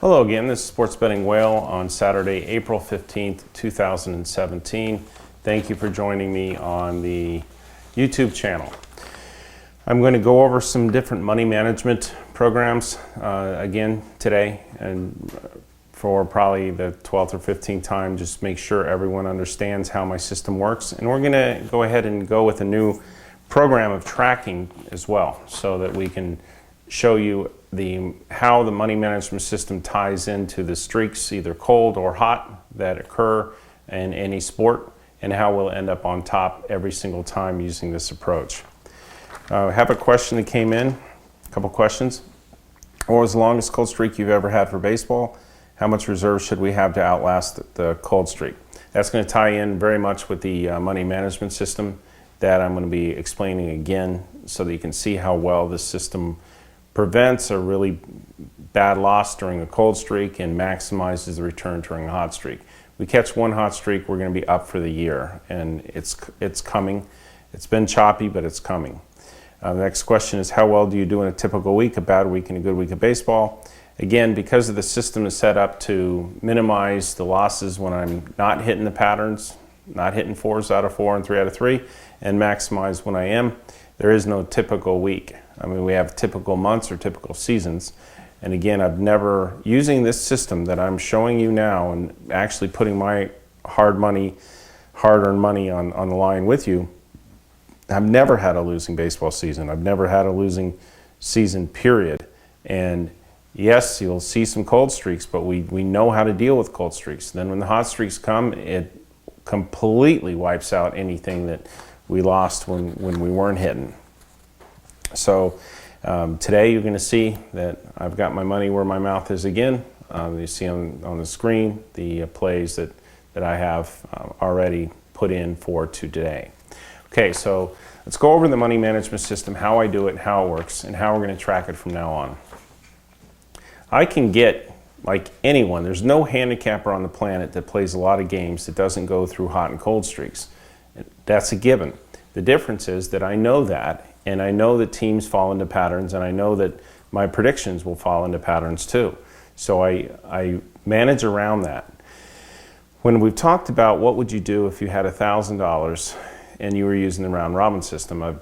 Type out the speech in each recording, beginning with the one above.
Hello again, this is Sports Betting Whale on Saturday, April 15th, 2017. Thank you for joining me on the YouTube channel. I'm going to go over some different money management programs again today, and for probably the 12th or 15th time, just make sure everyone understands how my system works. And we're going to go ahead and go with a new program of tracking as well, so that we can show you how the money management system ties into the streaks, either cold or hot, that occur in any sport, and how we'll end up on top every single time using this approach. I have a question that came in, a couple questions. What was the longest cold streak you've ever had for baseball? How much reserve should we have to outlast the cold streak? That's going to tie in very much with the money management system that I'm going to be explaining again, so that you can see how well this system prevents a really bad loss during a cold streak and maximizes the return during a hot streak. We catch one hot streak, we're going to be up for the year, and it's coming. It's been choppy, but it's coming. The next question is, how well do you do in a typical week, a bad week and a good week of baseball? Again, because of the system is set up to minimize the losses when I'm not hitting the patterns, not hitting 4s out of 4 and 3 out of 3, and maximize when I am, there is no typical week. I mean, we have typical months or typical seasons. And again, I've never, using this system that I'm showing you now and actually putting my hard-earned money on the line with you, I've never had a losing baseball season. I've never had a losing season, period. And yes, you'll see some cold streaks, but we know how to deal with cold streaks. Then when the hot streaks come, it completely wipes out anything that we lost when we weren't hitting. So today you're going to see that I've got my money where my mouth is again. You see on the screen the plays that I have already put in for today. Okay, so let's go over the money management system, how I do it, how it works, and how we're going to track it from now on. I can get, like anyone, there's no handicapper on the planet that plays a lot of games that doesn't go through hot and cold streaks. That's a given. The difference is that I know that, and I know that teams fall into patterns, and I know that my predictions will fall into patterns too. So I manage around that. When we've talked about what would you do if you had $1,000 and you were using the round robin system, I've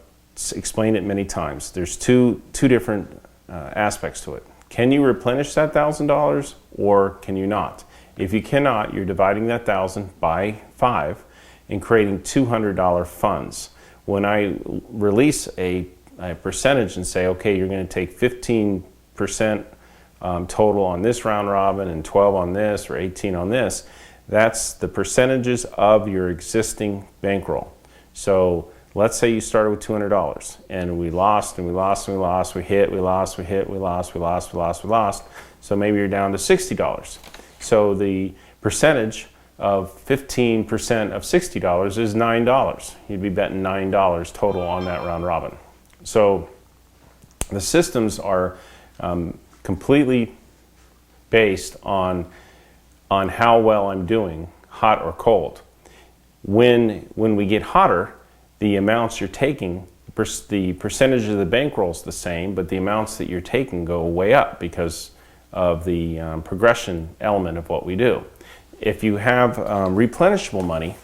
explained it many times. There's two different aspects to it. Can you replenish that $1,000 or can you not? If you cannot, you're dividing that $1,000 by 5 and creating $200 funds. When I release a percentage and say, okay, you're going to take 15% total on this round robin and 12 on this or 18 on this, that's the percentages of your existing bankroll. So let's say you started with $200 and we lost and we lost and we lost, we hit, we lost, we hit, we lost, we lost, we lost, we lost. So maybe you're down to $60. So the percentage of 15% of $60 is $9. You'd be betting $9 total on that round robin. So the systems are completely based on how well I'm doing, hot or cold. When we get hotter, the amounts you're taking, the percentage of the bankroll is the same, but the amounts that you're taking go way up because of the progression element of what we do. If you have replenishable money,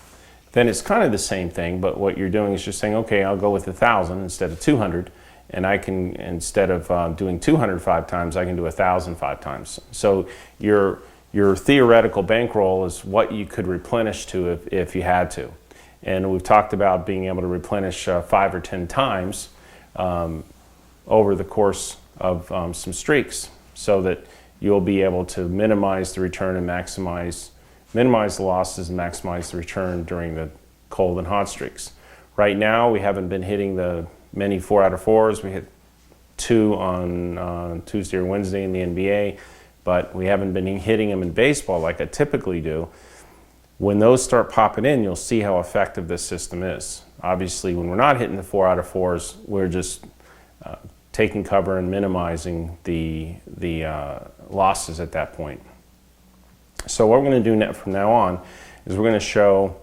then it's kind of the same thing, but what you're doing is just saying, okay, I'll go with 1,000 instead of 200, and I can, instead of doing 200 5 times, I can do 1,000 5 times. So your theoretical bankroll is what you could replenish to if you had to. And we've talked about being able to replenish 5 or 10 times over the course of some streaks, so that you'll be able to minimize the return and minimize the losses and maximize the return during the cold and hot streaks. Right now, we haven't been hitting the many 4 out of 4s. We hit 2 on Tuesday or Wednesday in the NBA, but we haven't been hitting them in baseball like I typically do. When those start popping in, you'll see how effective this system is. Obviously, when we're not hitting the 4 out of 4s, we're just taking cover and minimizing the losses at that point. So what we're going to do from now on is we're going to show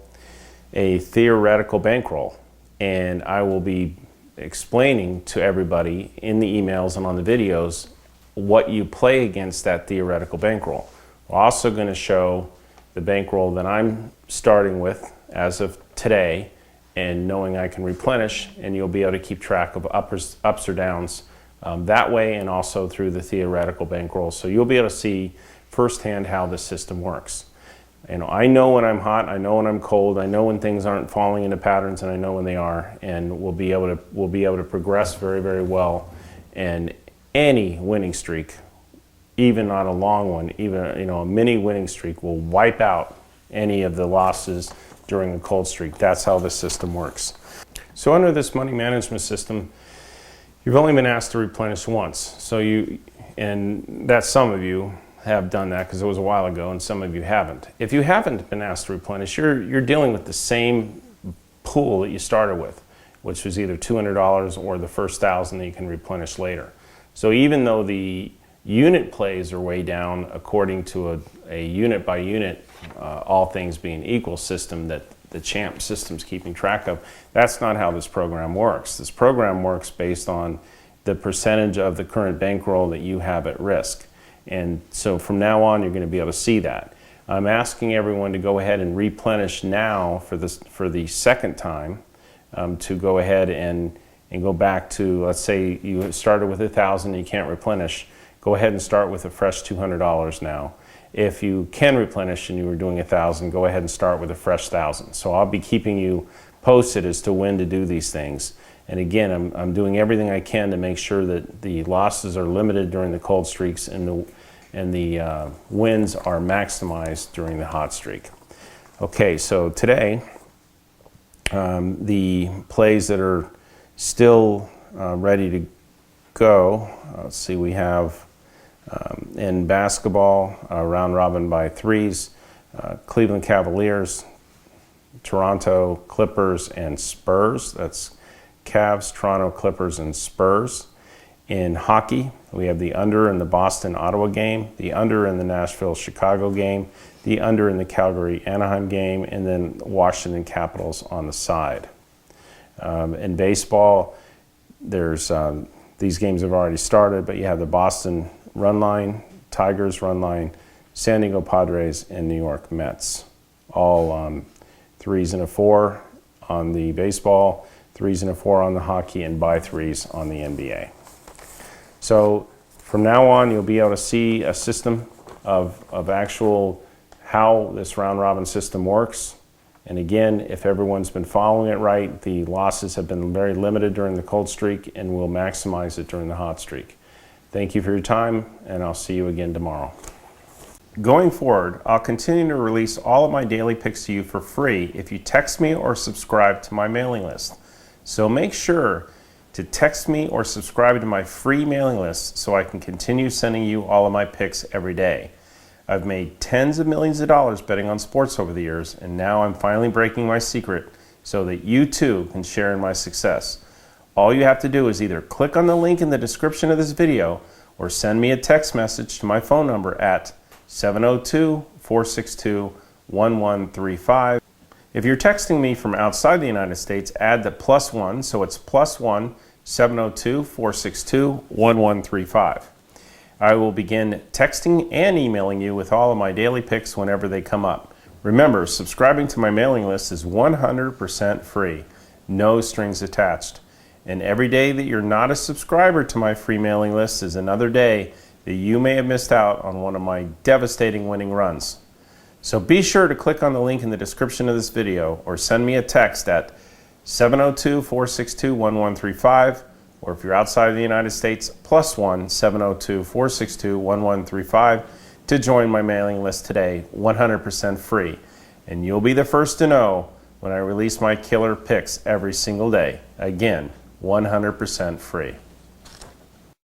a theoretical bankroll, and I will be explaining to everybody in the emails and on the videos what you play against that theoretical bankroll. We're also going to show the bankroll that I'm starting with as of today, and knowing I can replenish, and you'll be able to keep track of ups or downs that way, and also through the theoretical bankroll. So you'll be able to see firsthand how the system works. I know when I'm hot, I know when I'm cold, I know when things aren't falling into patterns, and I know when they are, and we'll be able to progress very, very well. And any winning streak, even on a long one, even a mini winning streak, will wipe out any of the losses during a cold streak. That's how the system works. So under this money management system, you've only been asked to replenish once. And that some of you have done that because it was a while ago, and some of you haven't. If you haven't been asked to replenish, you're dealing with the same pool that you started with, which was either $200 or the first 1,000 that you can replenish later. So even though the unit plays are way down according to a unit by unit, all things being equal system that the champ system's keeping track of, that's not how this program works. This program works based on the percentage of the current bankroll that you have at risk. And so from now on, you're going to be able to see that. I'm asking everyone to go ahead and replenish now for the second time, to go ahead and go back to, let's say you started with 1,000 and you can't replenish, go ahead and start with a fresh $200 now. If you can replenish and you were doing 1,000, go ahead and start with a fresh 1,000. So I'll be keeping you posted as to when to do these things. And again, I'm doing everything I can to make sure that the losses are limited during the cold streaks and the wins are maximized during the hot streak. Okay, so today, the plays that are still ready to go, let's see, we have in basketball, round robin by threes, Cleveland Cavaliers, Toronto Clippers, and Spurs. That's Cavs, Toronto Clippers, and Spurs. In hockey, we have the under in the Boston-Ottawa game, the under in the Nashville-Chicago game, the under in the Calgary-Anaheim game, and then Washington Capitals on the side. In baseball, there's these games have already started, but you have the Boston run line, Tigers run line, San Diego Padres, and New York Mets. All 3s and a 4 on the baseball, 3s and a 4 on the hockey, and by 3s on the NBA. So from now on, you'll be able to see a system of actual how this round robin system works. And again, if everyone's been following it right, the losses have been very limited during the cold streak, and we'll maximize it during the hot streak. Thank you for your time, and I'll see you again tomorrow. Going forward, I'll continue to release all of my daily picks to you for free if you text me or subscribe to my mailing list. So make sure to text me or subscribe to my free mailing list so I can continue sending you all of my picks every day. I've made tens of millions of dollars betting on sports over the years, and now I'm finally breaking my secret so that you too can share in my success. All you have to do is either click on the link in the description of this video or send me a text message to my phone number at 702-462-1135. If you're texting me from outside the United States, add the +1, so it's +1 702-462-1135. I will begin texting and emailing you with all of my daily picks whenever they come up. Remember, subscribing to my mailing list is 100% free, no strings attached. And every day that you're not a subscriber to my free mailing list is another day that you may have missed out on one of my devastating winning runs. So be sure to click on the link in the description of this video or send me a text at 702-462-1135, or if you're outside of the United States, +1 702-462-1135 to join my mailing list today, 100% free. And you'll be the first to know when I release my killer picks every single day. Again, 100% free.